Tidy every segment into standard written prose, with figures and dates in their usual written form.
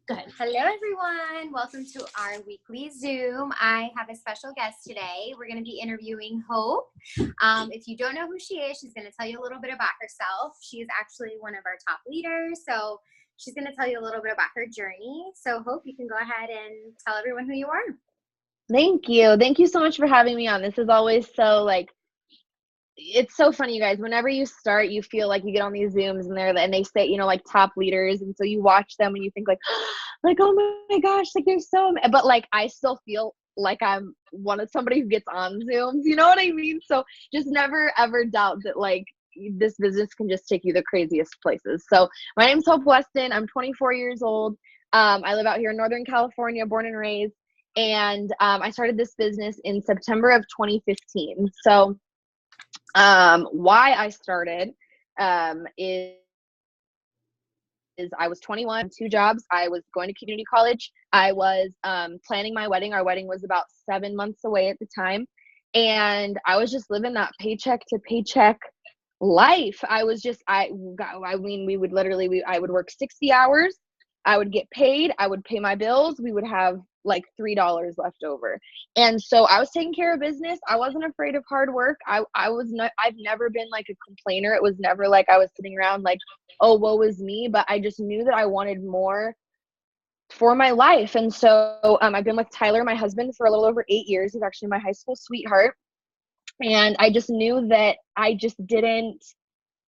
Good. Hello, everyone. Welcome to our weekly Zoom. I have a special guest today. We're going to be interviewing Hope. If you don't know who she is, she's going to tell you a little bit about herself. She is actually one of our top leaders. So she's going to tell you a little bit about her journey. So Hope, you can go ahead and tell everyone who you are. Thank you. Thank you so much for having me on. This is always so it's so funny, you guys. Whenever you start, you feel like you get on these Zooms and they say, top leaders. And so you watch them and you think oh my gosh, they're so, but I still feel like I'm somebody who gets on Zooms. You know what I mean? So just never ever doubt that this business can just take you the craziest places. So my name's Hope Weston. I'm 24 years old. I live out here in Northern California, born and raised. And I started this business in September of 2015. So why I started is I was 21, 2 jobs. I was going to community college. I was planning my wedding. Our wedding was about 7 months away at the time. And I was just living that paycheck to paycheck life. I mean, I would work 60 hours. I would get paid. I would pay my bills. We would have like $3 left over. And so I was taking care of business. I wasn't afraid of hard work. I've never been like a complainer. It was never like I was sitting around like, oh, woe is me. But I just knew that I wanted more for my life. And so I've been with Tyler, my husband, for a little over 8 years. He's actually my high school sweetheart. And I just knew that I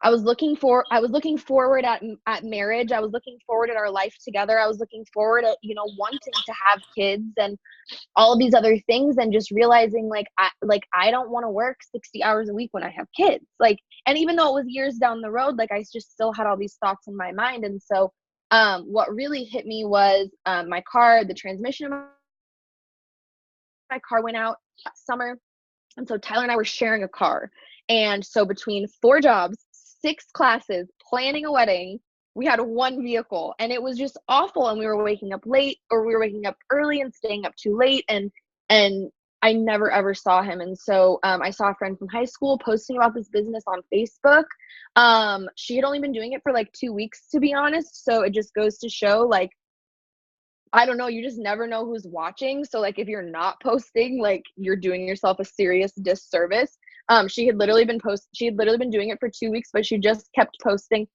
was looking forward at marriage. I was looking forward at our life together. I was looking forward at, wanting to have kids and all of these other things, and just realizing I don't want to work 60 hours a week when I have kids. And even though it was years down the road, I just still had all these thoughts in my mind. And so what really hit me was the transmission of my car went out that summer. And so Tyler and I were sharing a car. And so between 4 jobs, 6 classes, planning a wedding, we had one vehicle, and it was just awful. And we were waking up late, or we were waking up early and staying up too late. And I never ever saw him. And so I saw a friend from high school posting about this business on Facebook. She had only been doing it for 2 weeks, to be honest. So it just goes to show I don't know, you just never know who's watching. So if you're not posting, you're doing yourself a serious disservice. She had literally been doing it for 2 weeks, but she just kept posting.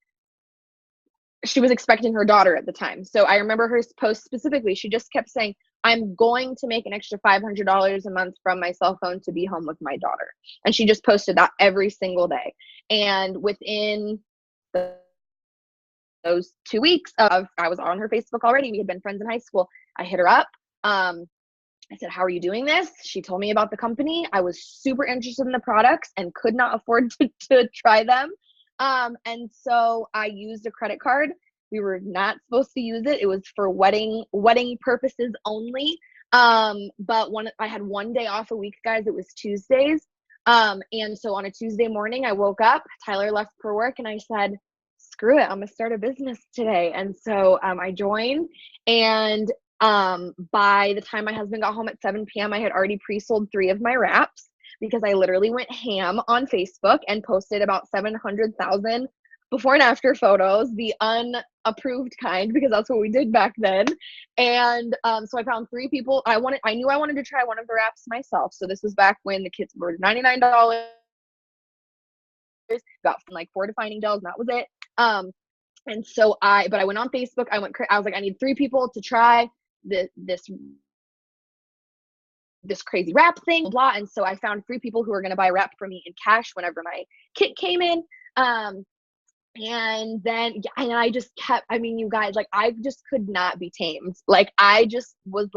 She was expecting her daughter at the time. So I remember her post specifically. She just kept saying, I'm going to make an extra $500 a month from my cell phone to be home with my daughter. And she just posted that every single day. And within those 2 weeks I was on her Facebook already. We had been friends in high school. I hit her up. I said, how are you doing this? She told me about the company. I was super interested in the products and could not afford to try them. And so I used a credit card. We were not supposed to use it. It was for wedding purposes only. But I had one day off a week, guys. It was Tuesdays. And so on a Tuesday morning, I woke up, Tyler left for work, and I said, screw it, I'm gonna start a business today. And so I joined, and by the time my husband got home at 7 p.m., I had already pre-sold 3 of my wraps, because I literally went ham on Facebook and posted about 700,000 before and after photos, the unapproved kind, because that's what we did back then. And so I found 3 people. I knew I wanted to try one of the wraps myself. So this was back when the kits were $99. Got from 4 defining gels, and that was it. And so I went on Facebook. I was like, I need 3 people to try this crazy wrap thing, blah. And so I found 3 people who were going to buy wrap from me in cash whenever my kit came in. And then, and I just kept, you guys, I just could not be tamed. I just was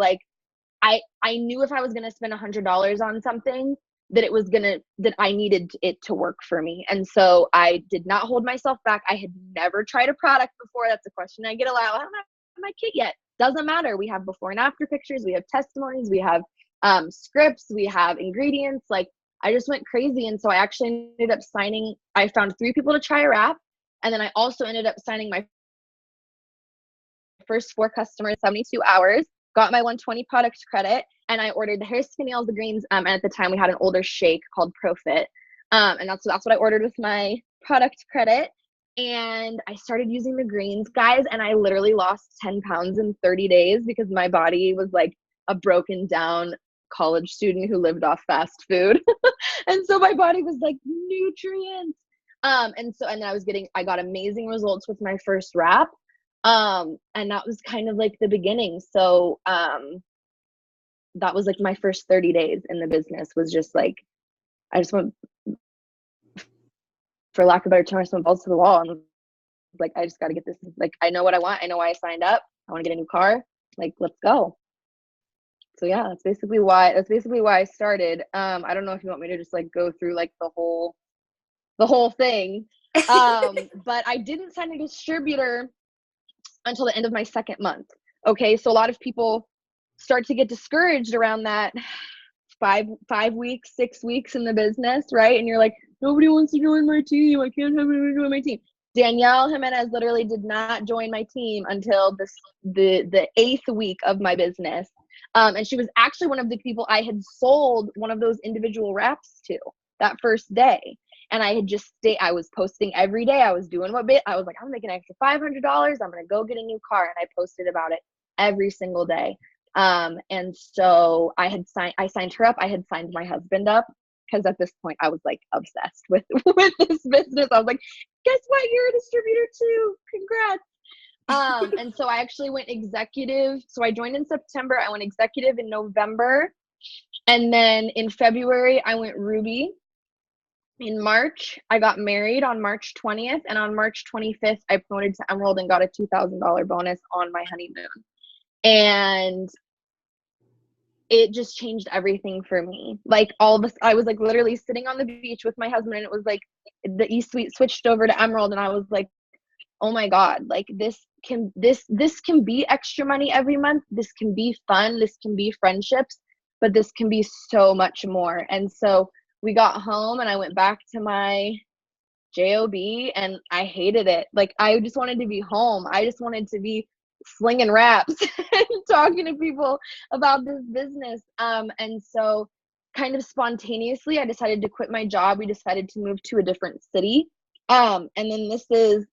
I knew if I was going to spend $100 on something, that I needed it to work for me. And so I did not hold myself back. I had never tried a product before. That's a question I get a lot. I don't have my kit yet. Doesn't matter. We have before and after pictures. We have testimonies. We have scripts. We have ingredients. I just went crazy. And so I actually ended up I found 3 people to try a wrap. And then I also ended up signing my first 4 customers in 72 hours, got my 120 product credit, and I ordered the hair, skin, nails, the greens. And at the time we had an older shake called Profit. And that's what I ordered with my product credit. and I started using the greens, guys, and I literally lost 10 pounds in 30 days because my body was like a broken down college student who lived off fast food. And so my body was like, nutrients. And then I got amazing results with my first wrap. And that was kind of like the beginning. So that was like my first 30 days in the business, was just like, I just went, for lack of a better term, I just went balls to the wall and was like, I just got to get this. Like, I know what I want. I know why I signed up. I want to get a new car. Like, let's go. So yeah, that's basically why I started. I don't know if you want me to just like go through like the whole thing. But I didn't sign a distributor until the end of my second month. Okay. So a lot of people start to get discouraged around that 5 weeks, 6 weeks in the business, right? And you're like, nobody wants to join my team. I can't have anybody join my team. Danielle Jimenez literally did not join my team until the 8th week of my business. And she was actually one of the people I had sold one of those individual wraps to that first day. And I had just I was posting every day. I was doing I was like, I'm making an extra $500. I'm going to go get a new car. And I posted about it every single day. And so I signed her up. I had signed my husband up because at this point I was like obsessed with this business. I was like, guess what? You're a distributor too. Congrats. And so I actually went executive. So I joined in September. I went executive in November. And then in February, I went Ruby. In March, I got married on March 20th. And on March 25th, I promoted to Emerald and got a $2,000 bonus on my honeymoon. And it just changed everything for me. Like all of us, I was like literally sitting on the beach with my husband, and it was like the E-Suite switched over to Emerald, and I was like, oh my God, like this can be extra money every month. This can be fun. This can be friendships, but this can be so much more. And so we got home and I went back to my job and I hated it. Like I just wanted to be home. I just wanted to be slinging wraps and talking to people about this business. And so kind of spontaneously, I decided to quit my job. We decided to move to a different city. And then this is,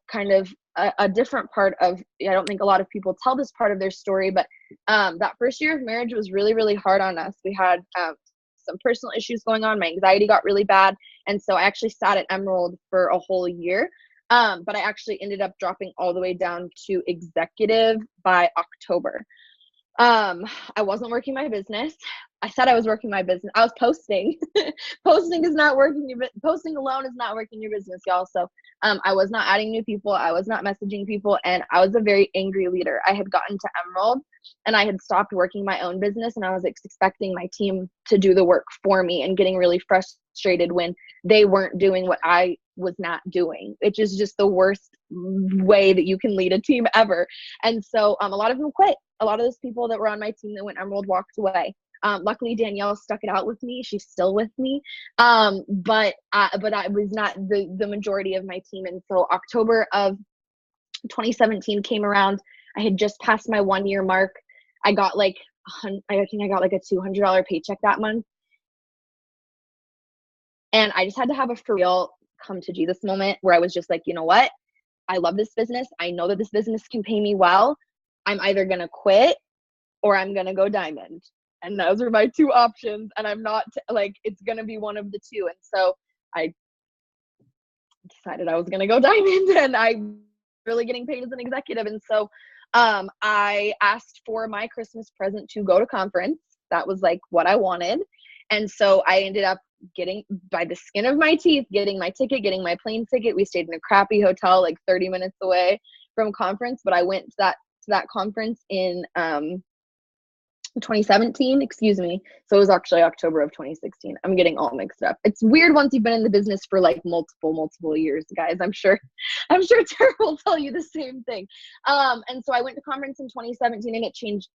kind of a different part of, I don't think a lot of people tell this part of their story, but that first year of marriage was really, really hard on us. We had some personal issues going on. My anxiety got really bad. And so I actually sat at Emerald for a whole year. But I actually ended up dropping all the way down to executive by October. I wasn't working my business. I said I was working my business. I was posting. Posting alone is not working your business, y'all. So I was not adding new people. I was not messaging people. And I was a very angry leader. I had gotten to Emerald and I had stopped working my own business, and I was expecting my team to do the work for me, and getting really frustrated when they weren't doing what I was not doing, which is just the worst way that you can lead a team ever. And so a lot of them quit. A lot of those people that were on my team that went Emerald walked away. Luckily, Danielle stuck it out with me. She's still with me. But I was not the majority of my team. And so October of 2017 came around. I had just passed my 1 year mark. I got like, I think I got like a $200 paycheck that month. And I just had to have a for real come to Jesus moment where I was just like, you know what? I love this business. I know that this business can pay me well. I'm either going to quit or I'm going to go diamond. And those are my two options. And I'm not it's going to be one of the two. And so I decided I was going to go diamond, and I'm really getting paid as an executive. And so I asked for my Christmas present to go to conference. That was like what I wanted. And so I ended up getting, by the skin of my teeth, getting my ticket, getting my plane ticket. We stayed in a crappy hotel like 30 minutes away from conference, but I went to that conference in 2017, excuse me. So it was actually October of 2016. I'm getting all mixed up. It's weird once you've been in the business for like multiple years, guys. I'm sure Tara will tell you the same thing. And so I went to conference in 2017, and it changed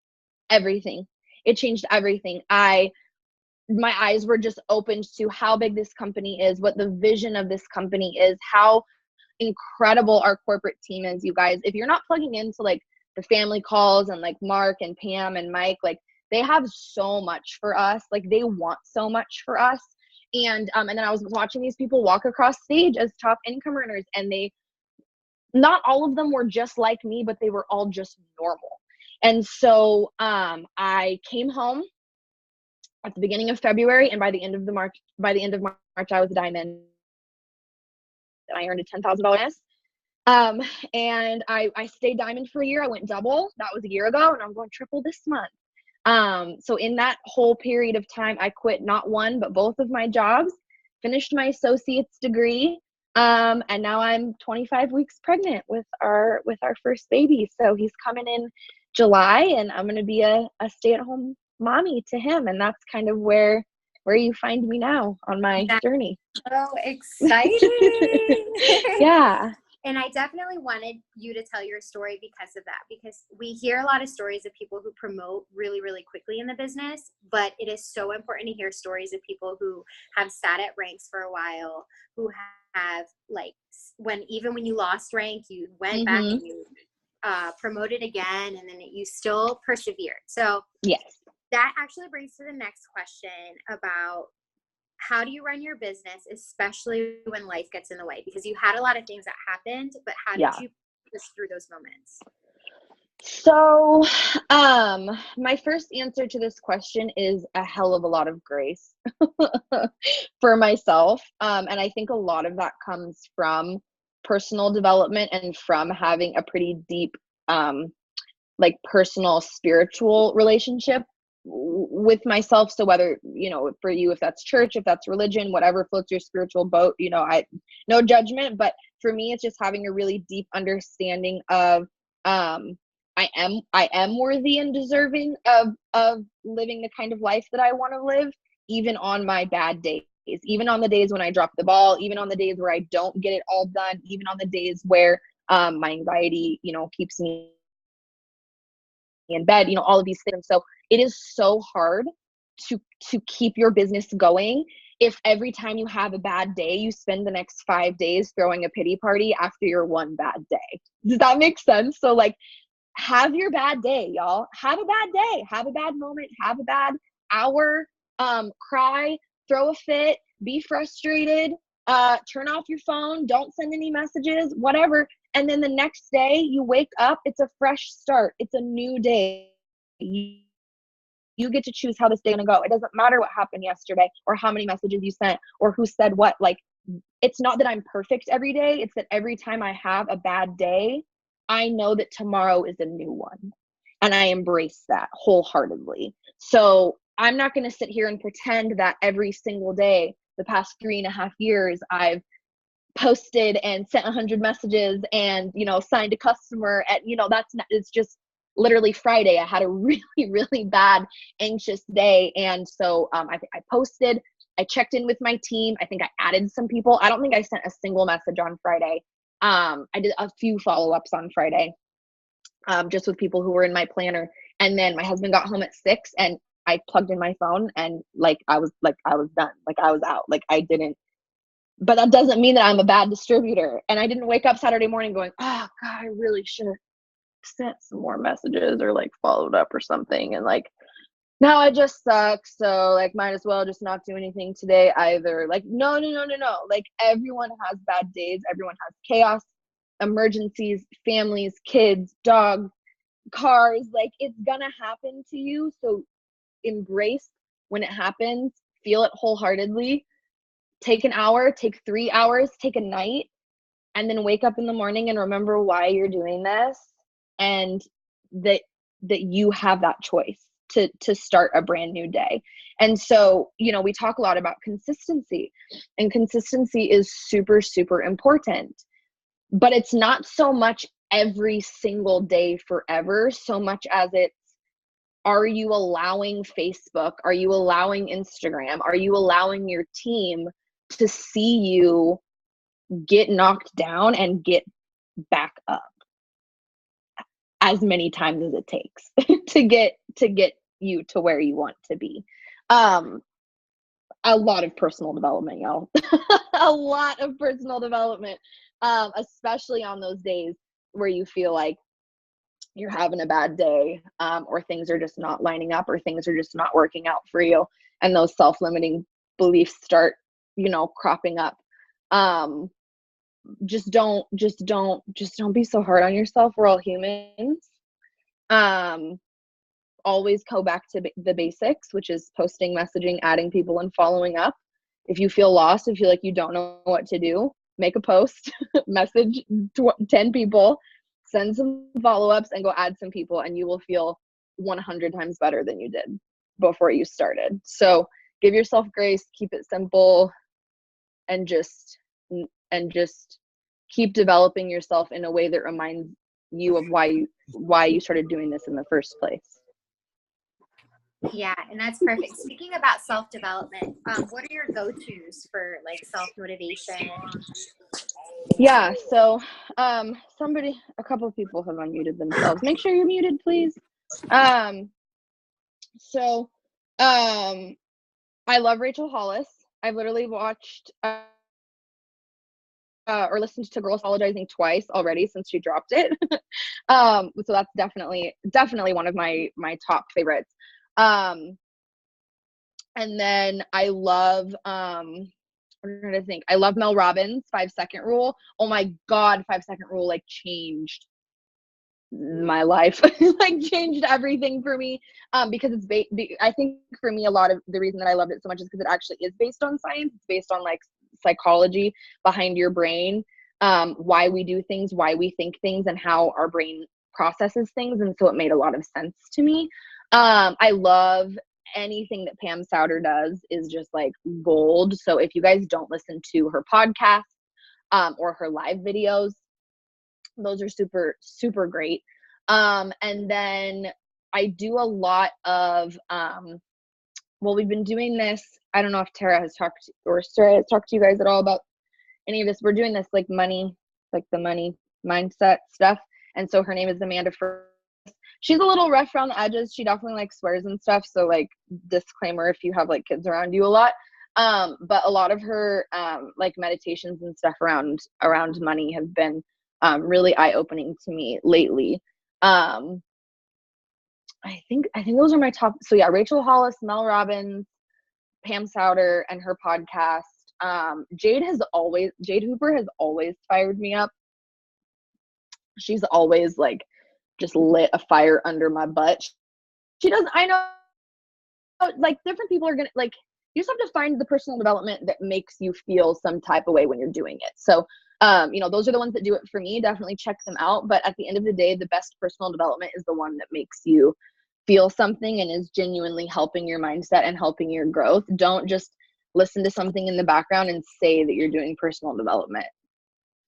everything. It changed everything. My eyes were just opened to how big this company is, what the vision of this company is, how incredible our corporate team is, you guys. If you're not plugging into like the family calls and like Mark and Pam and Mike, like they have so much for us. Like they want so much for us. And then I was watching these people walk across stage as top income earners, and not all of them were just like me, but they were all just normal. And so I came home at the beginning of February, and by the end of March, I was a diamond, and I earned a $10,000 bonus. And I stayed diamond for a year. I went double. That was a year ago, and I'm going triple this month. So in that whole period of time, I quit not one, but both of my jobs, finished my associate's degree. And now I'm 25 weeks pregnant with our first baby. So he's coming in July, and I'm going to be a stay-at-home mommy to him. And that's kind of where you find me now on my journey. So exciting. Yeah. And I definitely wanted you to tell your story because of that, because we hear a lot of stories of people who promote really, really quickly in the business, but it is so important to hear stories of people who have sat at ranks for a while, who have like, even when you lost rank, you went back and you promoted again, and then you still persevered. So yes, that actually brings to the next question about how do you run your business, especially when life gets in the way? Because you had a lot of things that happened, but how did you push through those moments? So, my first answer to this question is a hell of a lot of grace for myself. And I think a lot of that comes from personal development and from having a pretty deep, like personal spiritual relationship with myself. So whether, for you, if that's church, if that's religion, whatever floats your spiritual boat, no judgment. But for me, it's just having a really deep understanding of, I am worthy and deserving of living the kind of life that I want to live, even on my bad days, even on the days when I drop the ball, even on the days where I don't get it all done, even on the days where my anxiety, keeps me in bed, all of these things. So it is so hard to keep your business going if every time you have a bad day, you spend the next 5 days throwing a pity party after your one bad day. Does that make sense? So like, have your bad day, y'all. Have a bad day, have a bad moment, have a bad hour, cry, throw a fit, be frustrated, turn off your phone, don't send any messages, whatever. And then the next day you wake up, it's a fresh start. It's a new day. You get to choose how this day is going to go. It doesn't matter what happened yesterday or how many messages you sent or who said what. Like, it's not that I'm perfect every day. It's that every time I have a bad day, I know that tomorrow is a new one. And I embrace that wholeheartedly. So I'm not going to sit here and pretend that every single day, the past 3.5 years, I've posted and sent 100 messages and, signed a customer at, that's not, it's just literally Friday. I had a really, really bad, anxious day. And so I posted, I checked in with my team. I think I added some people. I don't think I sent a single message on Friday. I did a few follow-ups on Friday, just with people who were in my planner. And then my husband got home at 6 and I plugged in my phone and I was done. I was out. But that doesn't mean that I'm a bad distributor. And I didn't wake up Saturday morning going, oh God, I really should have sent some more messages or followed up or something. And now I just suck. So might as well just not do anything today either. No. Everyone has bad days. Everyone has chaos, emergencies, families, kids, dogs, cars. It's gonna happen to you. So embrace when it happens, feel it wholeheartedly. Take an hour, take 3 hours, take a night, and then wake up in the morning and remember why you're doing this, and that you have that choice to start a brand new day. And so, we talk a lot about consistency, and consistency is super, super important, but it's not so much every single day forever, so much as it's, are you allowing Facebook? Are you allowing Instagram? Are you allowing your team to see you get knocked down and get back up as many times as it takes to get you to where you want to be? A lot of personal development, y'all. A lot of personal development, especially on those days where you feel like you're having a bad day, or things are just not lining up, or things are just not working out for you, and those self-limiting beliefs start cropping up. Just don't be so hard on yourself. We're all humans. Always go back to the basics, which is posting, messaging, adding people, and following up. If you feel lost, if you like you don't know what to do, make a post, message 10 people, send some follow-ups, and go add some people, and you will feel 100 times better than you did before you started. So give yourself grace, keep it simple, and just keep developing yourself in a way that reminds you of why you started doing this in the first place. Yeah, and that's perfect. Speaking about self-development, what are your go-tos for like self-motivation? Yeah, so a couple of people have unmuted themselves. Make sure you're muted, please. So I love Rachel Hollis. I've literally watched or listened to Girls Apologizing twice already since she dropped it. So that's definitely one of my top favorites. And then I love I'm trying to think. I love Mel Robbins' 5-second rule. Oh my God, 5-second rule like changed my life. Like changed everything for me. Because it's I think for me a lot of the reason that I loved it so much is because it actually is based on science. It's based on like psychology behind your brain, why we do things, why we think things, and how our brain processes things. And so it made a lot of sense to me. I love anything that Pam Souter does is just like gold. So if you guys don't listen to her podcast or her live videos, those are super, super great. And then I do a lot of, we've been doing this. I don't know if Tara has talked or Sarah has talked to you guys at all about any of this. We're doing this like the money mindset stuff. And so her name is Amanda First. She's a little rough around the edges. She definitely like swears and stuff. So like disclaimer if you have like kids around you a lot. But a lot of her like meditations and stuff around money have been really eye-opening to me lately. I think those are my top. So yeah, Rachel Hollis, Mel Robbins, Pam Souter, and her podcast. Jade Hooper has always fired me up. She's always like just lit a fire under my butt. She doesn't, I know like different people are gonna like, you just have to find the personal development that makes you feel some type of way when you're doing it. So those are the ones that do it for me. Definitely check them out. But at the end of the day, the best personal development is the one that makes you feel something and is genuinely helping your mindset and helping your growth. Don't just listen to something in the background and say that you're doing personal development.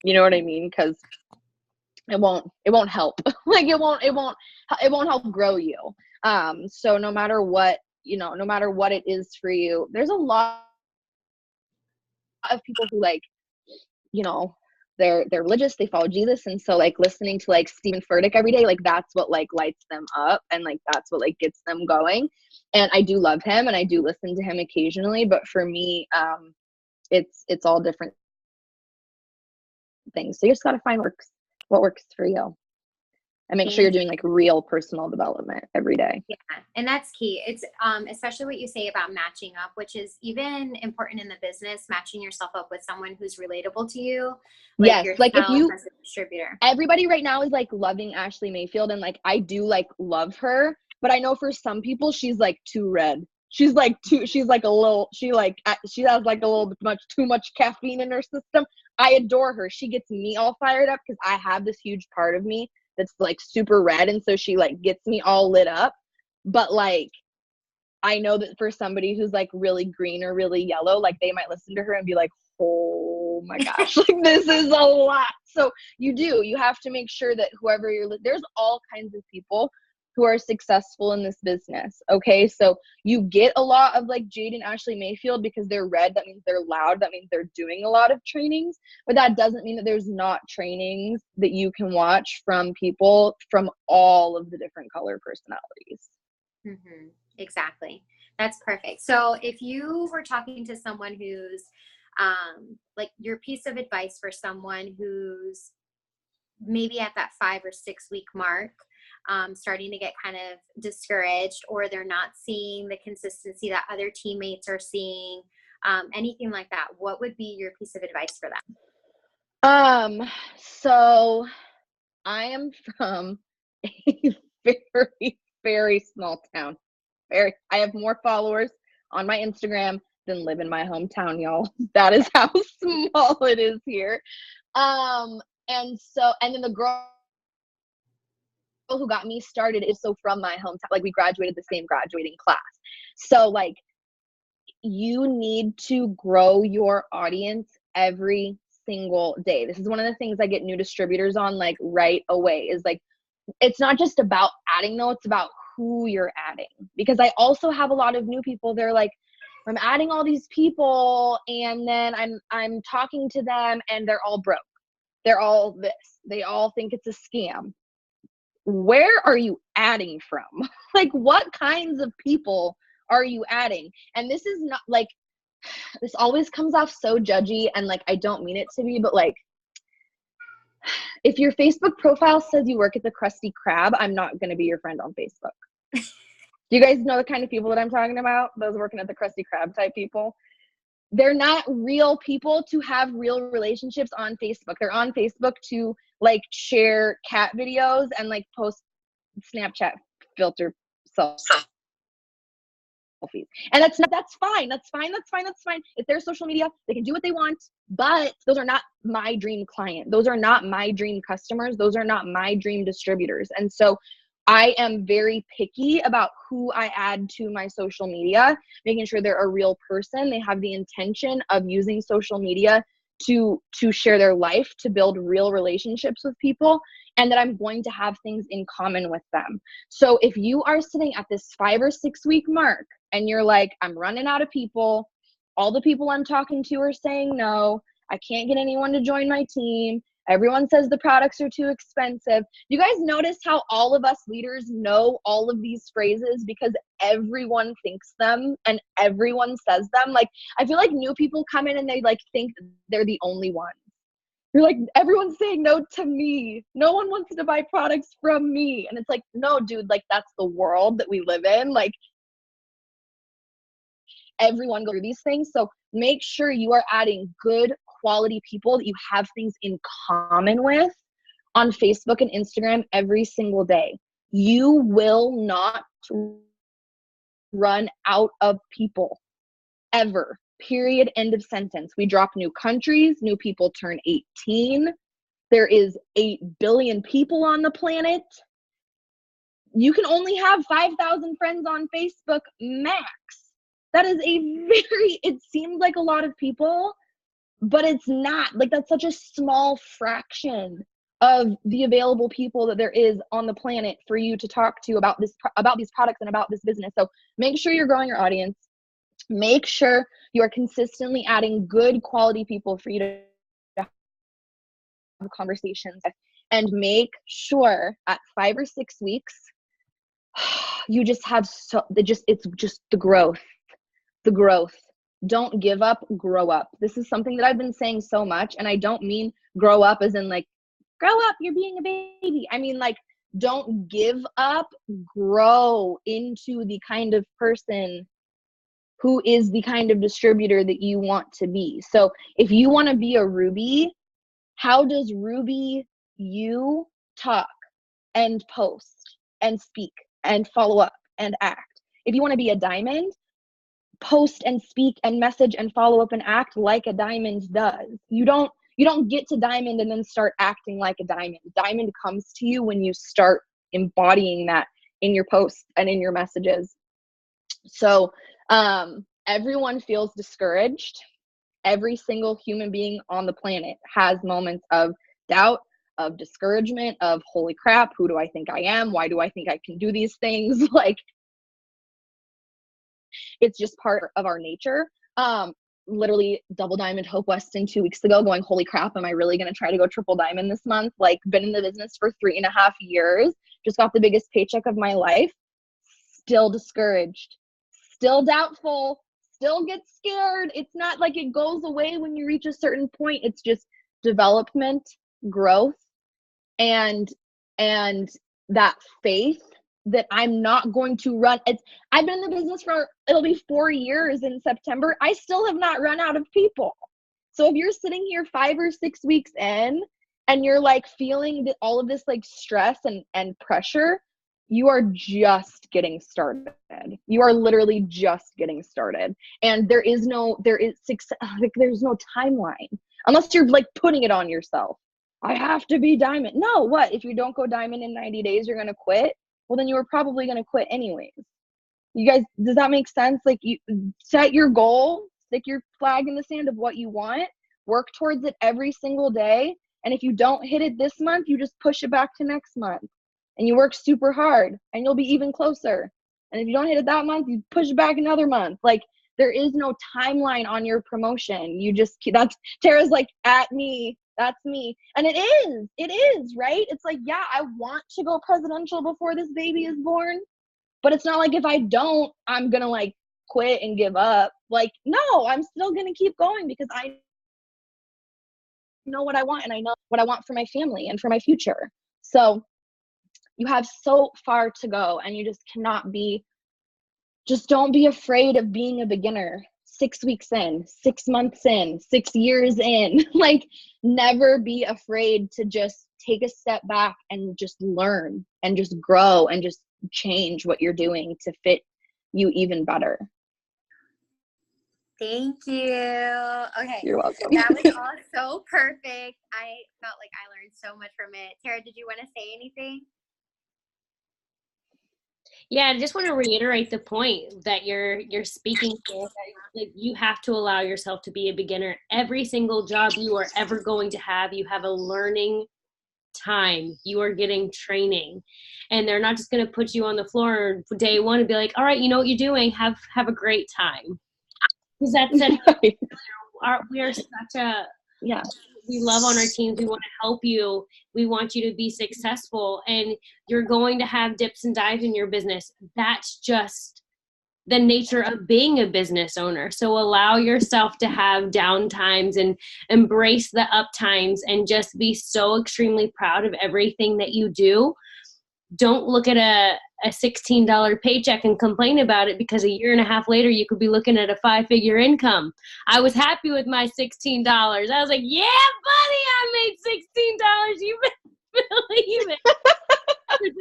You know what I mean? Because it won't help. Like it won't help grow you. So no matter what it is for you, there's a lot of people who like, they're religious, they follow Jesus, and so like listening to like Stephen Furtick every day, like that's what like lights them up and like that's what like gets them going. And I do love him and I do listen to him occasionally, but for me it's all different things. So you just got to find what works for you. And make sure you're doing like real personal development every day. Yeah, and that's key. It's especially what you say about matching up, which is even important in the business, matching yourself up with someone who's relatable to you. Like yes, like if you as a distributor. Everybody right now is like loving Ashley Mayfield, and like I do like love her, but I know for some people she's like too red. She has like a little she has like a little bit too much caffeine in her system. I adore her. She gets me all fired up because I have this huge part of me that's like super red, and so she like gets me all lit up. But like I know that for somebody who's like really green or really yellow, like they might listen to her and be like, oh my gosh, like this is a lot. So you have to make sure that whoever there's all kinds of people who are successful in this business. Okay. So you get a lot of like Jade and Ashley Mayfield because they're red. That means they're loud. That means they're doing a lot of trainings, but that doesn't mean that there's not trainings that you can watch from people from all of the different color personalities. Mm-hmm. Exactly. That's perfect. So if you were talking to someone who's like your piece of advice for someone who's maybe at that 5 or 6 week mark, starting to get kind of discouraged, or they're not seeing the consistency that other teammates are seeing, anything like that, what would be your piece of advice for them? So I am from a very, very small town. I have more followers on my Instagram than live in my hometown, y'all. That is how small it is here. And then the girl who got me started is so from my hometown. Like, we graduated the same graduating class. So like, you need to grow your audience every single day. This is one of the things I get new distributors on like right away, is like, it's not just about adding though, it's about who you're adding. Because I also have a lot of new people. They're like, I'm adding all these people and then I'm talking to them and they're all broke. They're all this. They all think it's a scam. Where are you adding from? Like, what kinds of people are you adding? And this is not like, this always comes off so judgy, and like, I don't mean it to be, but like, if your Facebook profile says you work at the Krusty Krab, I'm not going to be your friend on Facebook. Do you guys know the kind of people that I'm talking about? Those working at the Krusty Krab type people. They're not real people to have real relationships on Facebook. They're on Facebook to like share cat videos and like post Snapchat filter selfies. And that's fine. That's fine. It's their social media. They can do what they want, but those are not my dream client. Those are not my dream customers. Those are not my dream distributors. And so I am very picky about who I add to my social media, making sure they're a real person. They have the intention of using social media to share their life, to build real relationships with people, and that I'm going to have things in common with them. So if you are sitting at this 5 or 6 week mark and you're like, I'm running out of people, all the people I'm talking to are saying no, I can't get anyone to join my team, everyone says the products are too expensive. You guys notice how all of us leaders know all of these phrases because everyone thinks them and everyone says them. Like, I feel like new people come in and they like think they're the only ones. You're like, everyone's saying no to me. No one wants to buy products from me. And it's like, no, dude, like, that's the world that we live in. Like, everyone go through these things. So make sure you are adding good quality people that you have things in common with on Facebook and Instagram every single day. You will not run out of people ever. Period. End of sentence. We drop new countries, new people turn 18. There is 8 billion people on the planet. You can only have 5,000 friends on Facebook max. That is it seems like a lot of people, but it's not. Like, that's such a small fraction of the available people that there is on the planet for you to talk to about these products and about this business. So make sure you're growing your audience. Make sure you are consistently adding good quality people for you to have conversations with, and make sure at 5 or 6 weeks you just have it's just the growth. Don't give up, grow up. This is something that I've been saying so much, and I don't mean grow up as in like, grow up, you're being a baby. I mean, like, don't give up, grow into the kind of person who is the kind of distributor that you want to be. So if you want to be a Ruby, how does Ruby you talk and post and speak and follow up and act? If you want to be a diamond, post and speak and message and follow up and act like a diamond does. You don't get to diamond and then start acting like a diamond. Diamond comes to you when you start embodying that in your posts and in your messages. So everyone feels discouraged. Every single human being on the planet has moments of doubt, of discouragement, of holy crap, who do I think I am? Why do I think I can do these things? Like, it's just part of our nature. Literally double diamond Hope Weston 2 weeks ago going, holy crap, am I really going to try to go triple diamond this month? Like, been in the business for 3.5 years, just got the biggest paycheck of my life, still discouraged, still doubtful, still get scared. It's not like it goes away when you reach a certain point. It's just development, growth, and that faith that I'm not going to run. I've been in the business it'll be 4 years in September. I still have not run out of people. So if you're sitting here 5 or 6 weeks in and you're like feeling all of this like stress and pressure, you are just getting started. You are literally just getting started. And there's no timeline unless you're like putting it on yourself. I have to be diamond. No, what? If you don't go diamond in 90 days, you're going to quit? Well, then you were probably going to quit anyways. You guys, does that make sense? Like, you set your goal, stick your flag in the sand of what you want, work towards it every single day. And if you don't hit it this month, you just push it back to next month. And you work super hard and you'll be even closer. And if you don't hit it that month, you push it back another month. Like, there is no timeline on your promotion. You just, Tara's like, at me. That's me. And it is, right? It's like, yeah, I want to go presidential before this baby is born, but it's not like if I don't, I'm going to like quit and give up. Like, no, I'm still going to keep going because I know what I want and I know what I want for my family and for my future. So you have so far to go and you just don't be afraid of being a beginner. 6 weeks in, 6 months in, 6 years in, like never be afraid to just take a step back and just learn and just grow and just change what you're doing to fit you even better. Thank you. Okay. You're welcome. That was all so perfect. I felt like I learned so much from it. Tara, did you want to say anything? Yeah, I just want to reiterate the point that you're speaking to. Like, you have to allow yourself to be a beginner. Every single job you are ever going to have, you have a learning time. You are getting training. And they're not just going to put you on the floor day one and be like, all right, you know what you're doing. Have a great time. Because that's it. We are such a, yeah. We love on our teams. We want to help you. We want you to be successful, and you're going to have dips and dives in your business. That's just the nature of being a business owner. So allow yourself to have down times and embrace the up times and just be so extremely proud of everything that you do. Don't look at a $16 paycheck and complain about it, because a year and a half later, you could be looking at a 5-figure income. I was happy with my $16. I was like, yeah, buddy, I made $16. You believe it.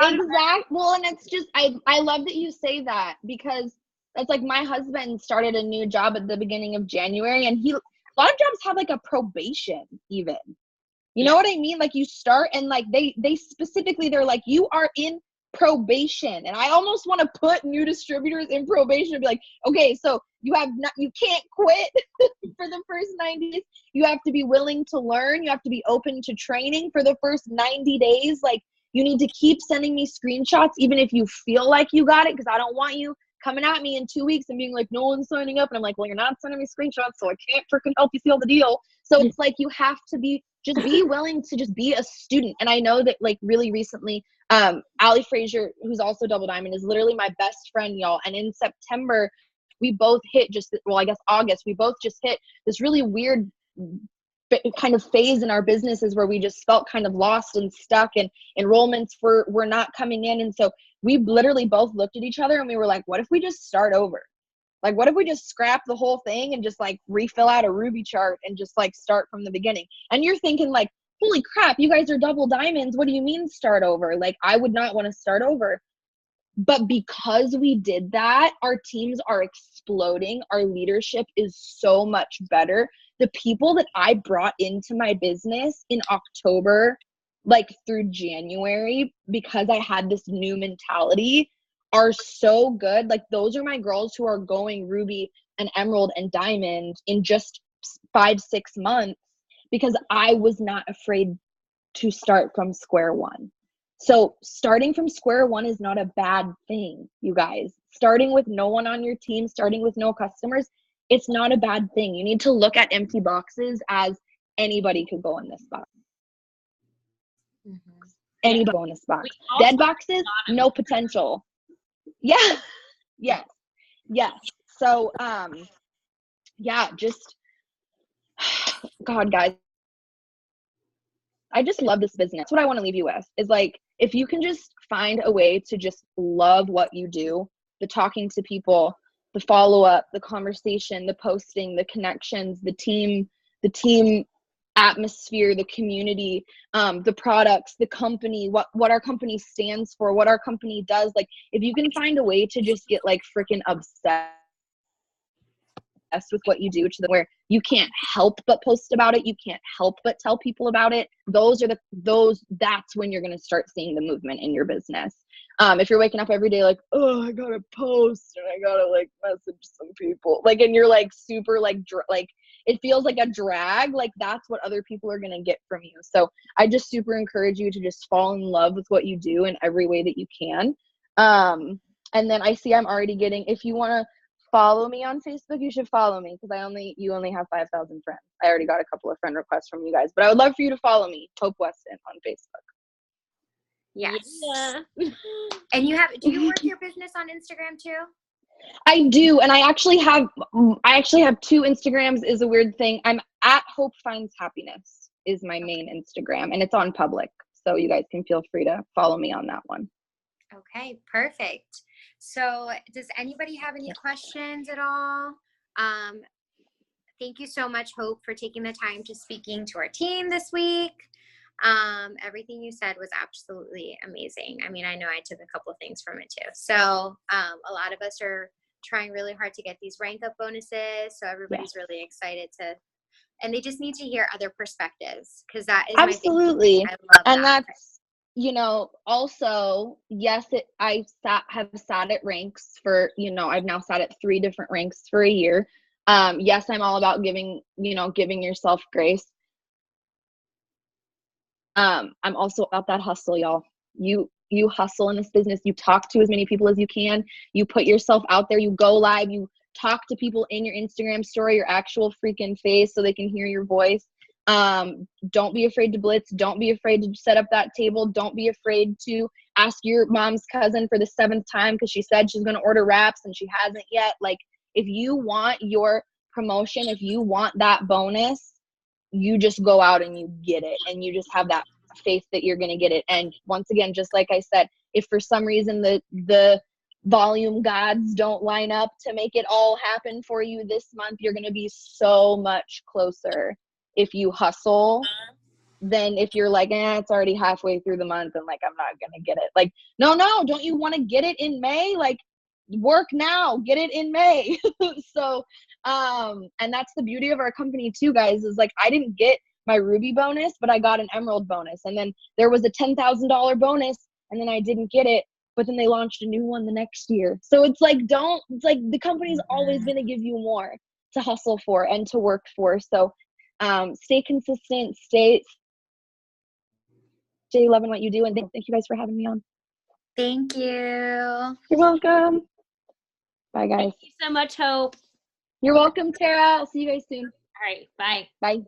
Exactly. Well, and it's just, I love that you say that, because that's like my husband started a new job at the beginning of January, and a lot of jobs have like a probation even. You know what I mean? Like, you start and like they specifically, they're like, you are in probation. And I almost want to put new distributors in probation and be like, okay, so you can't quit for the first 90 days. You have to be willing to learn. You have to be open to training for the first 90 days. Like, you need to keep sending me screenshots, even if you feel like you got it, because I don't want you coming at me in 2 weeks and being like, no one's signing up. And I'm like, well, you're not sending me screenshots, so I can't freaking help you seal the deal. So it's like, you have to be willing to just be a student. And I know that like really recently, Allie Frazier, who's also Double Diamond, is literally my best friend, y'all. And in September, we both hit August, we both just hit this really weird kind of phase in our businesses where we just felt kind of lost and stuck, and enrollments were not coming in. And so we literally both looked at each other and we were like, what if we just start over? Like, what if we just scrap the whole thing and just like refill out a Ruby chart and just like start from the beginning? And you're thinking like, holy crap, you guys are double diamonds. What do you mean start over? Like, I would not want to start over. But because we did that, our teams are exploding. Our leadership is so much better. The people that I brought into my business in October, like through January, because I had this new mentality, are so good. Like, those are my girls who are going Ruby and Emerald and Diamond in just 5-6 months, because I was not afraid to start from square one. So starting from square one is not a bad thing, you guys. Starting with no one on your team, starting with no customers, it's not a bad thing. You need to look at empty boxes as anybody could go in this box. Mm-hmm. Anybody go in this box. Dead boxes, no potential. Yeah. Yes. So, just, God, guys, I just love this business. That's what I want to leave you with, is like, if you can just find a way to just love what you do, the talking to people, the follow-up, the conversation, the posting, the connections, the team atmosphere, the community, the products, the company, what our company stands for, what our company does. Like, if you can find a way to just get like freaking obsessed with what you do, to the where you can't help but post about it, you can't help but tell people about it, that's when you're going to start seeing the movement in your business. If you're waking up every day like, oh, I gotta post and I gotta like message some people, like, and you're like super like like it feels like a drag, like that's what other people are going to get from you. So I just super encourage you to just fall in love with what you do in every way that you can. And then I see I'm already getting, if you want to follow me on Facebook, you should follow me, because you only have 5,000 friends. I already got a couple of friend requests from you guys, but I would love for you to follow me, Hope Weston, on Facebook. Yes. Yeah. And do you work your business on Instagram too? I do, and I actually have 2 Instagrams. Is a weird thing. I'm at Hope Finds Happiness is my main Instagram, and it's on public, so you guys can feel free to follow me on that one. Okay, perfect. So does anybody have any questions at all? Thank you so much, Hope, for taking the time to speaking to our team this week. Everything you said was absolutely amazing. I mean, I know I took a couple of things from it too. So a lot of us are trying really hard to get these rank up bonuses. So everybody's really excited and they just need to hear other perspectives, because that is absolutely. my I love and that. That's, also, yes, have sat at ranks for, I've now sat at 3 different ranks for a year. Yes, I'm all about giving yourself grace. I'm also about that hustle, y'all. You hustle in this business. You talk to as many people as you can. You put yourself out there. You go live. You talk to people in your Instagram story, your actual freaking face, so they can hear your voice. Don't be afraid to blitz. Don't be afraid to set up that table. Don't be afraid to ask your mom's cousin for the 7th time because she said she's going to order wraps and she hasn't yet. Like, if you want your promotion, if you want that bonus, you just go out and you get it, and you just have that faith that you're going to get it. And once again, just like I said, if for some reason the volume gods don't line up to make it all happen for you this month, you're going to be so much closer if you hustle than if you're like, it's already halfway through the month and like, I'm not going to get it. Like, no, don't you want to get it in May? Like, work now, get it in May. So, and that's the beauty of our company too, guys, is like, I didn't get my Ruby bonus, but I got an Emerald bonus. And then there was a $10,000 bonus, and then I didn't get it, but then they launched a new one the next year. So it's like, the company's always going to give you more to hustle for and to work for. So, stay consistent, stay loving what you do. And thank you guys for having me on. Thank you. You're welcome. Bye, guys. Thank you so much, Hope. You're welcome, Tara. I'll see you guys soon. All right. Bye. Bye.